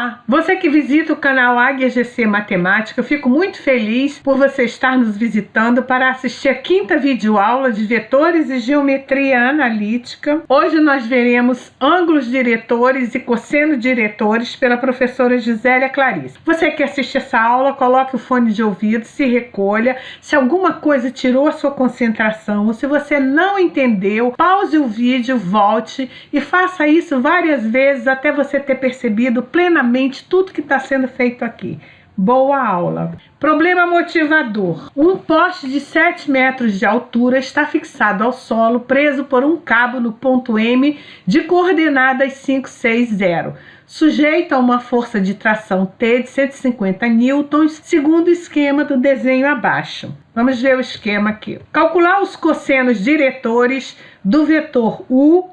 Olá! Você que visita o canal Águia GC Matemática, eu fico muito feliz por você estar nos visitando para assistir a quinta videoaula de vetores e geometria analítica. Hoje nós veremos ângulos diretores e cosseno diretores pela professora Gisélia Clarice. Você que assiste essa aula, coloque o fone de ouvido, se recolha. Se alguma coisa tirou a sua concentração ou se você não entendeu, pause o vídeo, volte e faça isso várias vezes até você ter percebido plenamente tudo que está sendo feito aqui. Boa aula! Problema motivador. Um poste de 7 metros de altura está fixado ao solo, preso por um cabo no ponto M de coordenadas 5, 6, 0. Sujeito a uma força de tração T de 150 newtons, segundo o esquema do desenho abaixo. Vamos ver o esquema aqui. Calcular os cossenos diretores do vetor U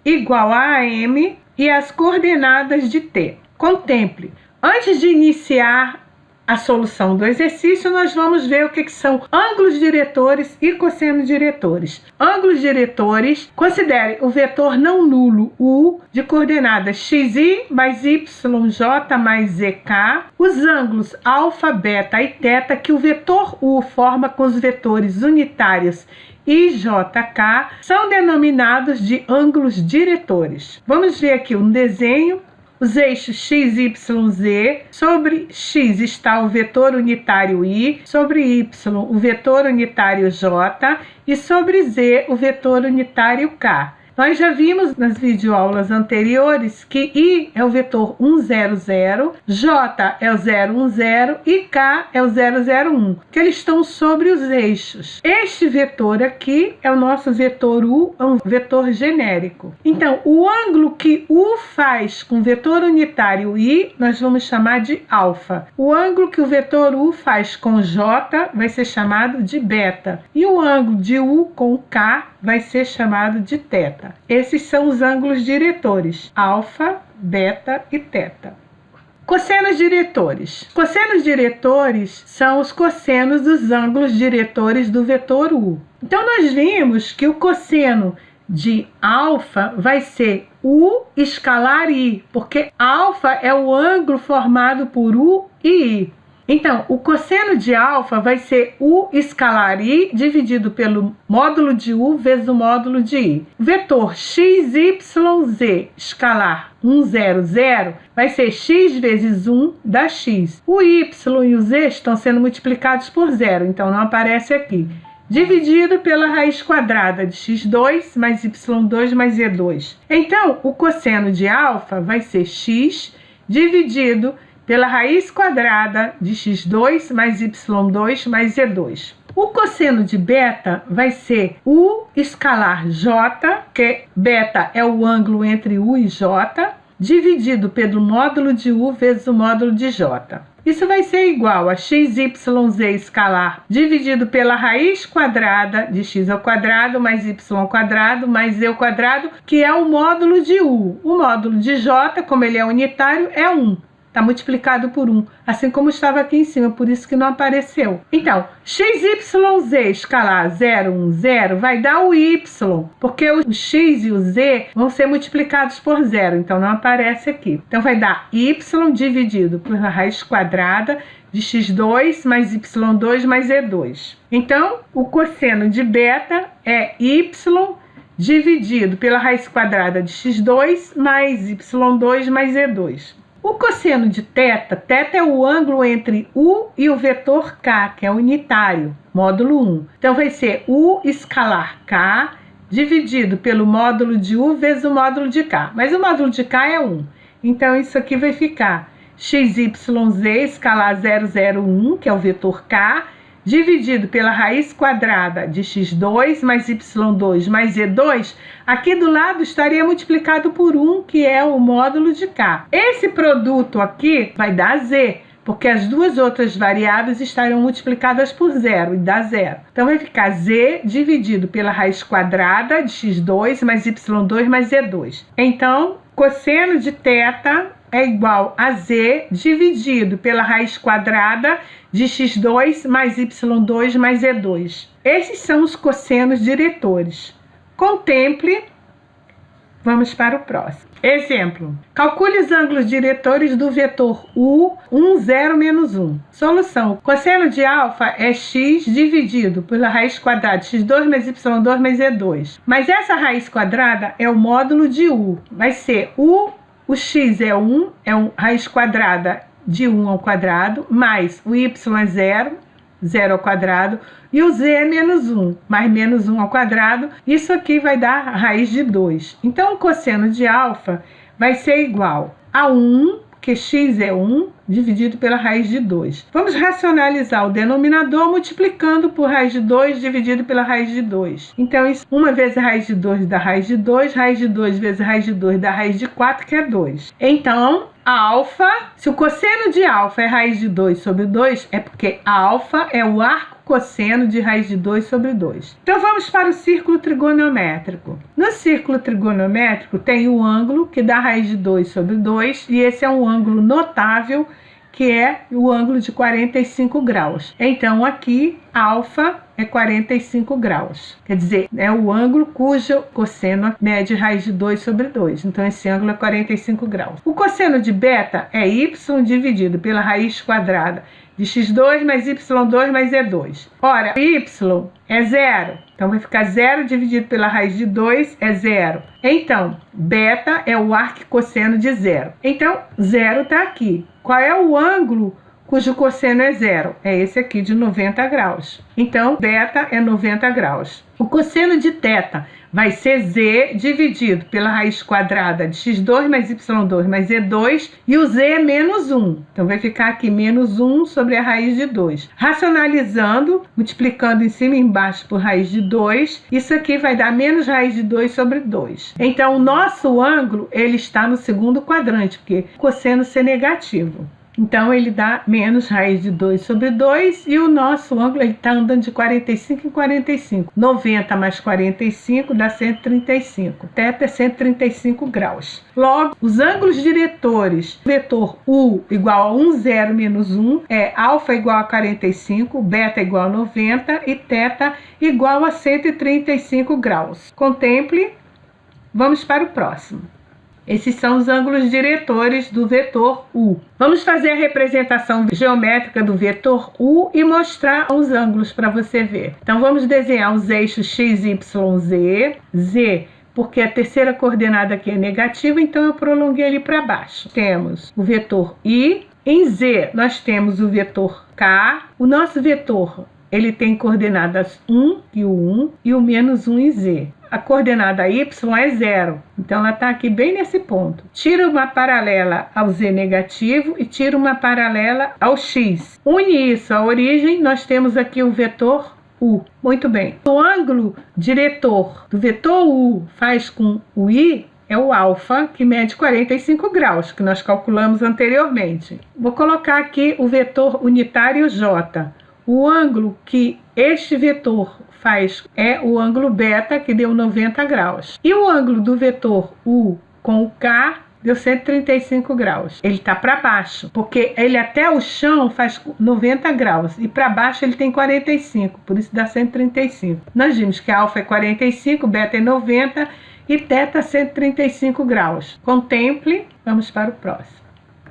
igual a AM e as coordenadas de T. Contemple. Antes de iniciar a solução do exercício, nós vamos ver o que são ângulos diretores e cossenos diretores. Ângulos diretores, considere o vetor não nulo U de coordenadas xi mais yj mais zk, os ângulos alfa, beta e teta que o vetor U forma com os vetores unitários I, J, K, são denominados de ângulos diretores. Vamos ver aqui um desenho. Os eixos x, y, z, sobre x está o vetor unitário i, sobre y o vetor unitário j e sobre z o vetor unitário k. Nós já vimos nas videoaulas anteriores que I é o vetor 1, 0, 0, J é o 0, 1, 0 e K é o 0, 0, 1, que eles estão sobre os eixos. Este vetor aqui é o nosso vetor U, é um vetor genérico. Então, o ângulo que U faz com o vetor unitário I, nós vamos chamar de alfa. O ângulo que o vetor U faz com J vai ser chamado de beta. E o ângulo de U com K vai ser chamado de teta. Esses são os ângulos diretores, alfa, beta e teta. Cossenos diretores. Cossenos diretores são os cossenos dos ângulos diretores do vetor U. Então, nós vimos que o cosseno de alfa vai ser U escalar I, porque alfa é o ângulo formado por U e I. Então, o cosseno de alfa vai ser U escalar I dividido pelo módulo de U vezes o módulo de I. O vetor x, y, z escalar 1, 0, 0 vai ser x vezes 1 dá x. O y e o z estão sendo multiplicados por 0, então não aparece aqui. Dividido pela raiz quadrada de x2 mais y2 mais z2. Então, o cosseno de alfa vai ser x dividido pela raiz quadrada de x2 mais y2 mais z2. O cosseno de beta vai ser U escalar j, que beta é o ângulo entre U e j, dividido pelo módulo de U vezes o módulo de j. Isso vai ser igual a x, y, z escalar dividido pela raiz quadrada de x ao quadrado mais y ao quadrado mais z ao quadrado, que é o módulo de U. O módulo de j, como ele é unitário, é 1. Está multiplicado por 1, assim como estava aqui em cima, por isso que não apareceu. Então, x, y, z escalar 0, 1, 0 vai dar o y, porque o x e o z vão ser multiplicados por 0, então não aparece aqui. Então, vai dar y dividido pela raiz quadrada de x2 mais y2 mais z2. Então, o cosseno de beta é y dividido pela raiz quadrada de x2 mais y2 mais z2. O cosseno de teta, teta é o ângulo entre U e o vetor K, que é unitário, módulo 1. Então, vai ser U escalar K dividido pelo módulo de U vezes o módulo de K. Mas o módulo de K é 1. Então, isso aqui vai ficar x, y, z escalar 0, 0, 1, que é o vetor K, dividido pela raiz quadrada de x2 mais y2 mais z2, aqui do lado estaria multiplicado por 1, que é o módulo de K. Esse produto aqui vai dar z, porque as duas outras variáveis estarão multiplicadas por 0 e dá 0. Então, vai ficar z dividido pela raiz quadrada de x2 mais y2 mais z2. Então, cosseno de teta é igual a z dividido pela raiz quadrada de x2 mais y2 mais z2. Esses são os cossenos diretores. Contemple. Vamos para o próximo. Exemplo: calcule os ângulos diretores do vetor U, 1, 0, menos 1. Solução: cosseno de alfa é x dividido pela raiz quadrada de x2 mais y2 mais z2. Mas essa raiz quadrada é o módulo de U. Vai ser o x é 1, raiz quadrada de 1 ao quadrado, mais o y é 0, 0 ao quadrado, e o z é menos 1, mais menos 1 ao quadrado. Isso aqui vai dar a raiz de 2. Então, o cosseno de alfa vai ser igual a 1, que x é 1, dividido pela raiz de 2. Vamos racionalizar o denominador multiplicando por raiz de 2 dividido pela raiz de 2. Então, isso, 1 vezes a raiz de 2 dá raiz de 2, raiz de 2 vezes a raiz de 2 dá raiz de 4, que é 2. Então, alfa, se o cosseno de alfa é raiz de 2 sobre 2, é porque alfa é o arco cosseno de raiz de 2 sobre 2. Então, vamos para o círculo trigonométrico. No círculo trigonométrico tem o ângulo que dá raiz de 2 sobre 2, e esse é um ângulo notável, que é o ângulo de 45 graus. Então, aqui, alfa é 45 graus. Quer dizer, é o ângulo cujo cosseno mede raiz de 2 sobre 2. Então, esse ângulo é 45 graus. O cosseno de beta é y dividido pela raiz quadrada de x2 mais y2 mais z2. Ora, y é 0. Então, vai ficar 0 dividido pela raiz de 2 é 0. Então, beta é o arquicosseno de 0. Então, 0 está aqui. Qual é o ângulo cujo cosseno é 0? É esse aqui, de 90 graus. Então, beta é 90 graus. O cosseno de θ vai ser z dividido pela raiz quadrada de x2 mais y2 mais z2, e o z é menos 1. Então, vai ficar aqui menos 1 sobre a raiz de 2. Racionalizando, multiplicando em cima e embaixo por raiz de 2, isso aqui vai dar menos raiz de 2 sobre 2. Então, o nosso ângulo, ele está no segundo quadrante, porque o cosseno é negativo. Então, ele dá menos raiz de 2 sobre 2, e o nosso ângulo está andando de 45 em 45. 90 mais 45 dá 135. Θ é 135 graus. Logo, os ângulos diretores do vetor U igual a 1, 0, menos 1 é alfa igual a 45, beta igual a 90 e θ igual a 135 graus. Contemple. Vamos para o próximo. Esses são os ângulos diretores do vetor U. Vamos fazer a representação geométrica do vetor U e mostrar os ângulos para você ver. Então, vamos desenhar os eixos x, y, z. Z, porque a terceira coordenada aqui é negativa, então eu prolonguei ele para baixo. Temos o vetor I. Em Z, nós temos o vetor K. O nosso vetor, ele tem coordenadas 1 e o 1 e o menos 1 em Z. A coordenada y é 0, então ela está aqui bem nesse ponto. Tira uma paralela ao z negativo e tira uma paralela ao x. Une isso à origem, nós temos aqui o vetor U. Muito bem. O ângulo diretor do vetor U faz com o I é o alfa, que mede 45 graus, que nós calculamos anteriormente. Vou colocar aqui o vetor unitário J. O ângulo que este vetor faz é o ângulo beta, que deu 90 graus. E o ângulo do vetor U com o K deu 135 graus. Ele está para baixo, porque ele até o chão faz 90 graus. E para baixo ele tem 45, por isso dá 135. Nós vimos que alfa é 45, beta é 90 e θ 135 graus. Contemple. Vamos para o próximo.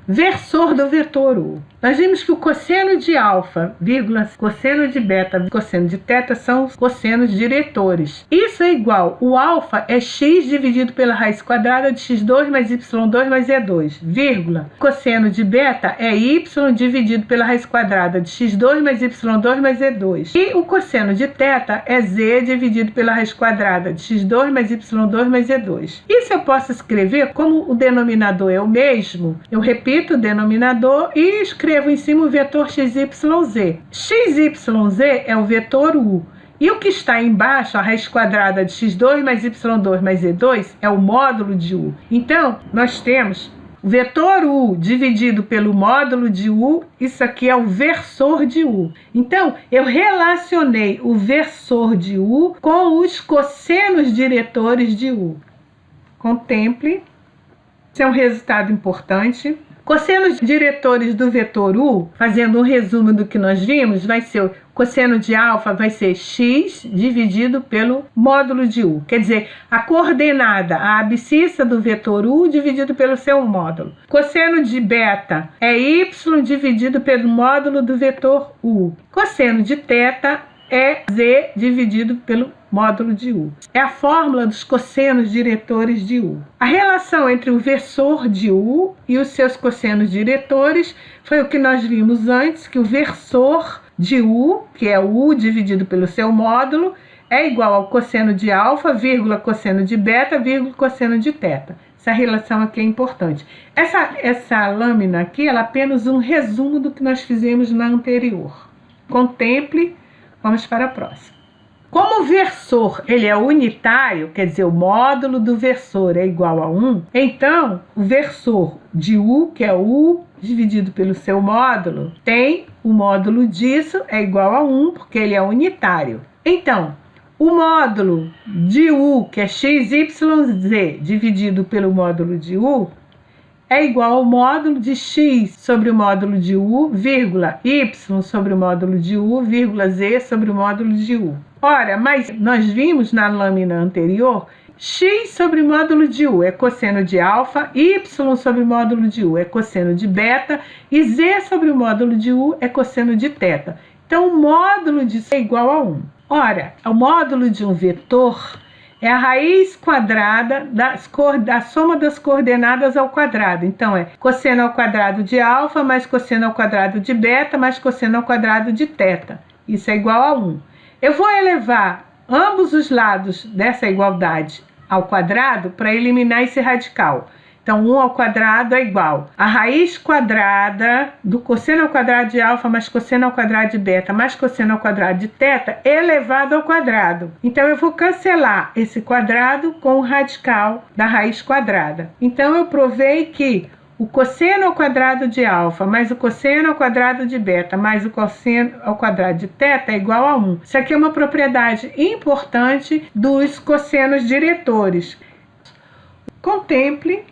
Versor do vetor U. Nós vimos que o cosseno de alfa, vírgula, cosseno de beta, cosseno de θ são os cossenos diretores. Isso é igual, o alfa é x dividido pela raiz quadrada de x2 mais y2 mais z2, vírgula. Cosseno de beta é y dividido pela raiz quadrada de x2 mais y2 mais z2. E o cosseno de θ é z dividido pela raiz quadrada de x2 mais y2 mais z2. Isso eu posso escrever como o denominador é o mesmo, eu repito o denominador e escrevo em cima o vetor XYZ. XYZ é o vetor U. E o que está embaixo, a raiz quadrada de x2 mais y2 mais z2, é o módulo de U. Então, nós temos o vetor U dividido pelo módulo de U, isso aqui é o versor de U. Então, eu relacionei o versor de U com os cossenos diretores de U. Contemple. Esse é um resultado importante. Cossenos diretores do vetor U, fazendo um resumo do que nós vimos, vai ser o cosseno de alfa vai ser x dividido pelo módulo de u. Quer dizer, a coordenada, a abscissa do vetor u dividido pelo seu módulo. Cosseno de beta é y dividido pelo módulo do vetor u. Cosseno de θ é z dividido pelo módulo de u. É a fórmula dos cossenos diretores de u. A relação entre o versor de u e os seus cossenos diretores foi o que nós vimos antes, que o versor de u, que é u dividido pelo seu módulo, é igual ao cosseno de alfa, vírgula, cosseno de beta, vírgula, cosseno de θ. Essa relação aqui é importante. Essa lâmina aqui, ela é apenas um resumo do que nós fizemos na anterior. Contemple. Vamos para a próxima. Como o versor ele é unitário, quer dizer, o módulo do versor é igual a 1, então o versor de u, que é u dividido pelo seu módulo, tem o módulo disso é igual a 1, porque ele é unitário. Então, o módulo de u, que é x, y, z, dividido pelo módulo de u, é igual ao módulo de x sobre o módulo de u, vírgula, y sobre o módulo de u, vírgula, z sobre o módulo de u. Ora, mas nós vimos na lâmina anterior, x sobre o módulo de u é cosseno de alfa, y sobre o módulo de u é cosseno de beta, e z sobre o módulo de u é cosseno de θ. Então, o módulo disso é igual a 1. Ora, o módulo de um vetor é a raiz quadrada da soma das coordenadas ao quadrado. Então, é cosseno ao quadrado de alfa mais cosseno ao quadrado de beta mais cosseno ao quadrado de θ. Isso é igual a 1. Eu vou elevar ambos os lados dessa igualdade ao quadrado para eliminar esse radical. Então, 1 ao quadrado é igual a raiz quadrada do cosseno ao quadrado de alfa mais cosseno ao quadrado de beta mais cosseno ao quadrado de θ elevado ao quadrado. Então, eu vou cancelar esse quadrado com o radical da raiz quadrada. Então, eu provei que o cosseno ao quadrado de alfa mais o cosseno ao quadrado de beta mais o cosseno ao quadrado de θ é igual a 1. Isso aqui é uma propriedade importante dos cossenos diretores. Contemple.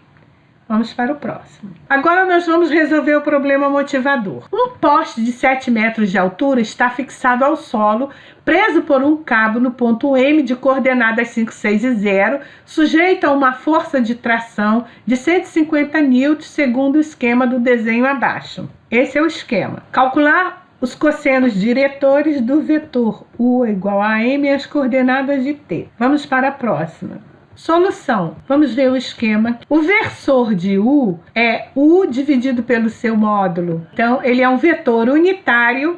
Vamos para o próximo. Agora nós vamos resolver o problema motivador. Um poste de 7 metros de altura está fixado ao solo, preso por um cabo no ponto M de coordenadas 5, 6 e 0, sujeito a uma força de tração de 150 N segundo o esquema do desenho abaixo. Esse é o esquema. Calcular os cossenos diretores do vetor U é igual a M e as coordenadas de T. Vamos para a próxima. Solução. Vamos ver o esquema. O versor de U é U dividido pelo seu módulo. Então, ele é um vetor unitário.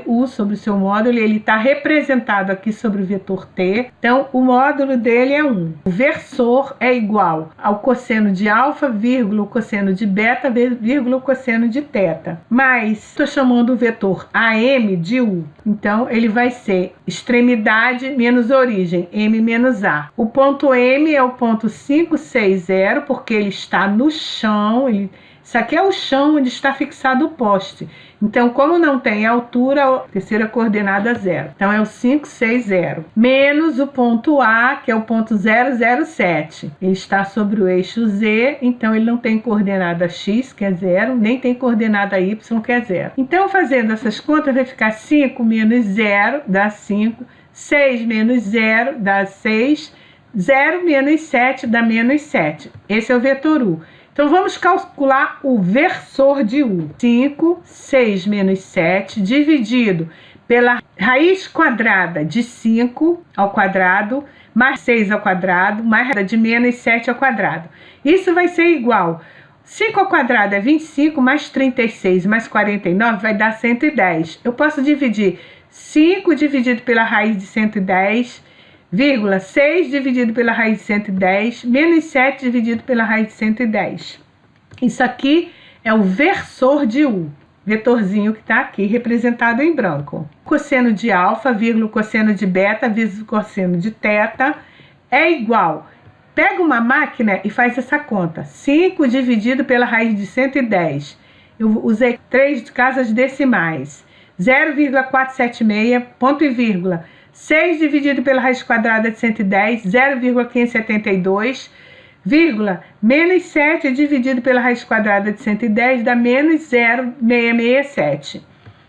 U sobre o seu módulo. Ele está representado aqui sobre o vetor T. Então, o módulo dele é 1. O versor é igual ao cosseno de alfa, vírgula, o cosseno de beta, vírgula, o cosseno de θ. Mas, estou chamando o vetor AM de U. Então, ele vai ser extremidade menos origem, M menos A. O ponto M é o ponto 560, porque ele está no chão. Isso aqui é o chão onde está fixado o poste. Então, como não tem altura, a terceira coordenada é 0. Então, é o 560. Menos o ponto A, que é o ponto 007. Ele está sobre o eixo Z, então ele não tem coordenada X, que é 0, nem tem coordenada Y, que é 0. Então, fazendo essas contas, vai ficar 5 menos 0 dá 5. 6 menos 0 dá 6, 0 menos 7 dá menos 7. Esse é o vetor U. Então, vamos calcular o versor de U. 5, 6 menos 7, dividido pela raiz quadrada de 5 ao quadrado, mais 6 ao quadrado, mais de menos 7 ao quadrado. Isso vai ser igual. 5 ao quadrado é 25, mais 36, mais 49, vai dar 110. Eu posso dividir 5 dividido pela raiz de 110, vírgula, 6 dividido pela raiz de 110, menos 7 dividido pela raiz de 110. Isso aqui é o versor de U, vetorzinho que está aqui representado em branco. Cosseno de alfa, vírgula, cosseno de beta, vezes o cosseno de θ é igual. Pega uma máquina e faz essa conta. 5 dividido pela raiz de 110. Eu usei 3 casas decimais. 0,476, ponto e vírgula, 6 dividido pela raiz quadrada de 110, 0,572, vírgula, menos 7 dividido pela raiz quadrada de 110 dá menos 0,667.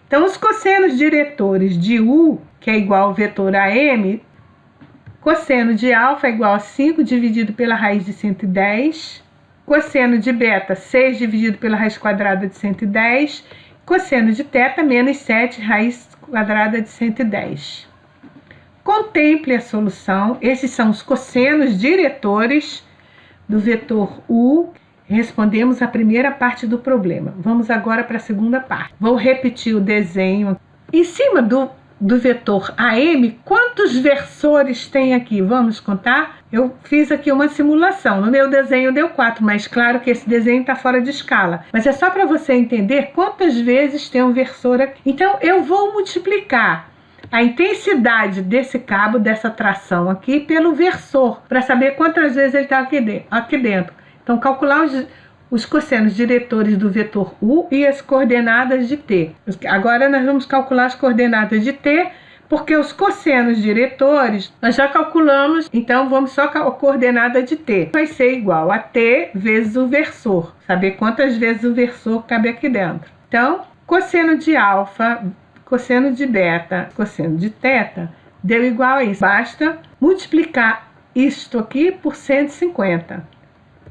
Então, os cossenos diretores de U, que é igual ao vetor AM, cosseno de alfa é igual a 5 dividido pela raiz de 110, cosseno de beta, 6 dividido pela raiz quadrada de 110, cosseno de θ, menos 7 raiz quadrada de 110. Contemple a solução. Esses são os cossenos diretores do vetor U. Respondemos a primeira parte do problema. Vamos agora para a segunda parte. Vou repetir o desenho. Em cima do vetor AM, quantos versores tem aqui? Vamos contar? Eu fiz aqui uma simulação. No meu desenho deu 4, mas claro que esse desenho está fora de escala. Mas é só para você entender quantas vezes tem um versor aqui. Então, eu vou multiplicar a intensidade desse cabo, dessa tração aqui, pelo versor, para saber quantas vezes ele está aqui dentro. Então, calcular os cossenos diretores do vetor U e as coordenadas de T. Agora nós vamos calcular as coordenadas de T, porque os cossenos diretores nós já calculamos, então vamos só a coordenada de T. Vai ser igual a T vezes o versor, saber quantas vezes o versor cabe aqui dentro. Então, cosseno de alfa, cosseno de beta, cosseno de θ, deu igual a isso. Basta multiplicar isto aqui por 150.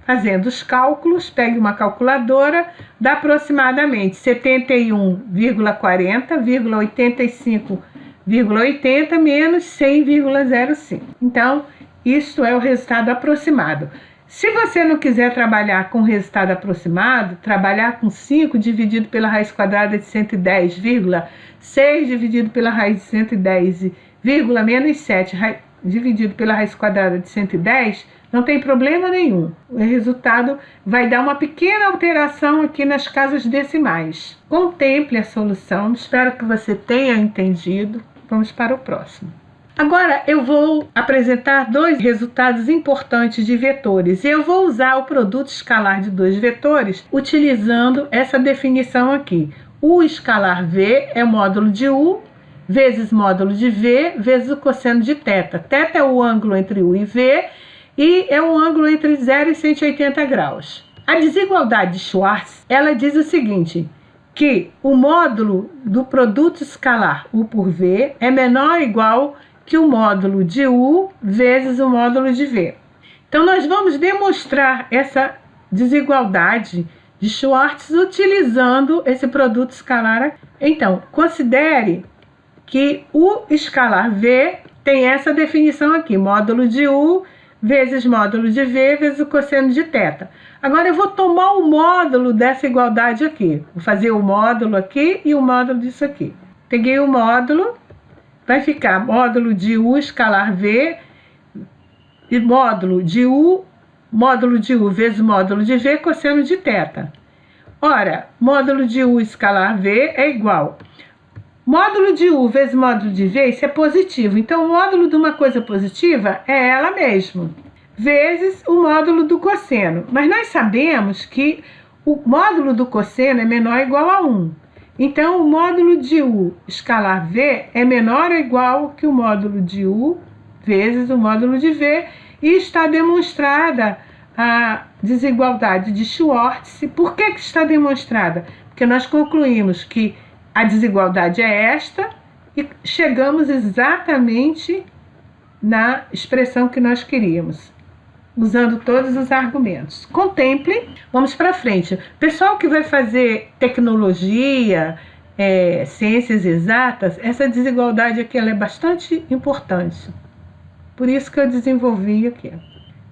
Fazendo os cálculos, pegue uma calculadora, dá aproximadamente 71,40,85,80 menos 100,05. Então, isso é o resultado aproximado. Se você não quiser trabalhar com resultado aproximado, trabalhar com 5 dividido pela raiz quadrada de 110,6 dividido pela raiz de 110, menos 7 dividido pela raiz quadrada de 110, não tem problema nenhum. O resultado vai dar uma pequena alteração aqui nas casas decimais. Contemple a solução. Espero que você tenha entendido. Vamos para o próximo. Agora eu vou apresentar dois resultados importantes de vetores. Eu vou usar o produto escalar de dois vetores utilizando essa definição aqui. U escalar V é módulo de U vezes módulo de V vezes o cosseno de θ. Θ é o ângulo entre U e V e é um ângulo entre 0 e 180 graus. A desigualdade de Schwarz, ela diz o seguinte, que o módulo do produto escalar U por V é menor ou igual que o módulo de U vezes o módulo de V. Então, nós vamos demonstrar essa desigualdade de Schwarz utilizando esse produto escalar aqui. Então, considere que U escalar V tem essa definição aqui, módulo de U vezes módulo de V vezes o cosseno de θ. Agora eu vou tomar o módulo dessa igualdade aqui. Vou fazer o módulo aqui e o módulo disso aqui. Peguei o módulo, vai ficar módulo de U escalar V e módulo de U vezes módulo de V cosseno de θ. Ora, módulo de U escalar V é igual. Módulo de U vezes módulo de V, isso é positivo. Então, o módulo de uma coisa positiva é ela mesma, vezes o módulo do cosseno. Mas nós sabemos que o módulo do cosseno é menor ou igual a 1. Então, o módulo de U escalar V é menor ou igual que o módulo de U vezes o módulo de V. E está demonstrada a desigualdade de Schwarz. Por que está demonstrada? Porque nós concluímos que a desigualdade é esta e chegamos exatamente na expressão que nós queríamos, usando todos os argumentos. Contemple, vamos para frente. Pessoal que vai fazer tecnologia, ciências exatas, essa desigualdade aqui ela é bastante importante. Por isso que eu desenvolvi aqui.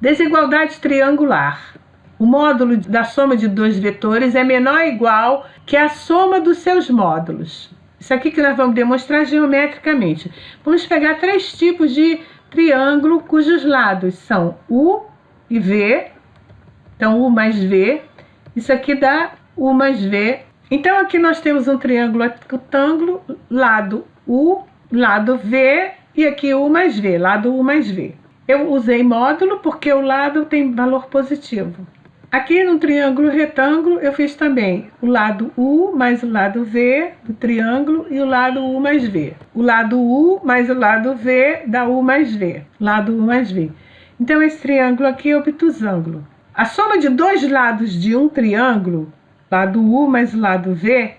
Desigualdade triangular. O módulo da soma de dois vetores é menor ou igual que a soma dos seus módulos. Isso aqui que nós vamos demonstrar geometricamente. Vamos pegar três tipos de triângulo cujos lados são U e V. Então, U mais V. Isso aqui dá U mais V. Então, aqui nós temos um triângulo retângulo, lado U, lado V, e aqui U mais V, lado U mais V. Eu usei módulo porque o lado tem valor positivo. Aqui no triângulo retângulo eu fiz também o lado U mais o lado V do triângulo e o lado U mais V. O lado U mais o lado V dá U mais V. Lado U mais V. Então esse triângulo aqui é obtusângulo. A soma de dois lados de um triângulo, lado U mais o lado V,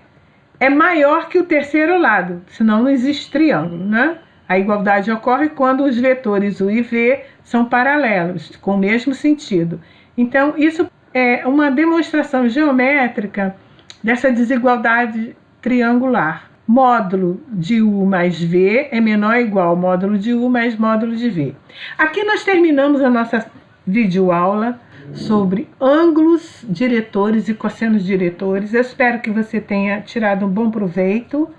é maior que o terceiro lado, senão não existe triângulo, né? A igualdade ocorre quando os vetores U e V são paralelos, com o mesmo sentido. Então, isso é uma demonstração geométrica dessa desigualdade triangular. Módulo de U mais V é menor ou igual ao módulo de U mais módulo de V. Aqui nós terminamos a nossa videoaula sobre ângulos diretores e cossenos diretores. Eu espero que você tenha tirado um bom proveito.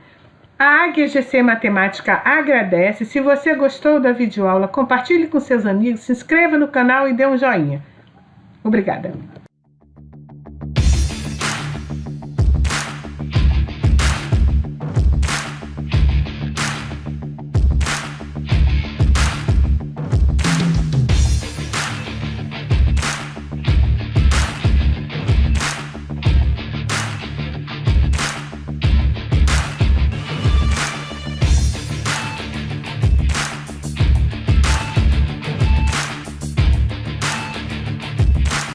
A Águia GC Matemática agradece. Se você gostou da videoaula, compartilhe com seus amigos, se inscreva no canal e dê um joinha. Obrigada.